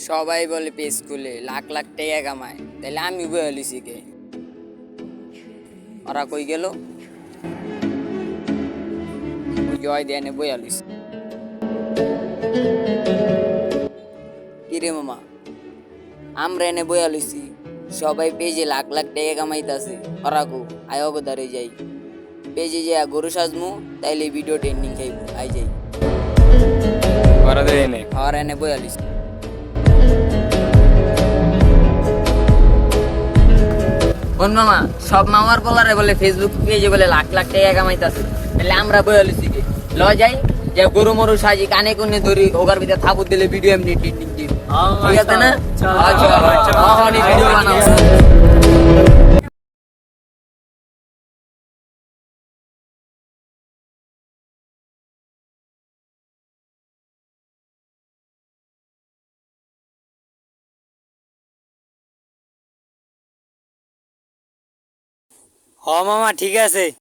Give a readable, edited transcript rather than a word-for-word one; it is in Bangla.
সবাই বলে পেজ খুলে লাখ লাখ টাকা কামায়, তাহলে আমি বয়ে লিছি কে? ওরা কই গেল? ওই জয় দেয়ানে বয়ে লিছি। কিরে মামা, আমরা এনে বয়ে লিছি, সবাই পেজে লাখ লাখ টাকা কামাইতাছে। ওরা কো আয় অগদারে যাই, পেজে যা গরু সাজমু, তাইলে ভিডিও ট্রেন্ডিং খাইব। আই যাই ওরা দেয় এনে ওরা এনে বয়ে লিছি। কোন মামা, সব মামার বলারে বলে ফেসবুক পেজে বলে লাখ লাখ টাকা কামাইতাছে, তাহলে আমরা বয়ে লিছি কে? ল যাই, যে গরু মরু সাজি কানে কোনে ধরি, ওগার ভিতরে থাপুর দিলে ভিডিও এমনি ট্রেন্ডিং দিই। ঠিক আছে না? আচ্ছা, ভিডিও বানাও। হ মামা, ঠিক আছে।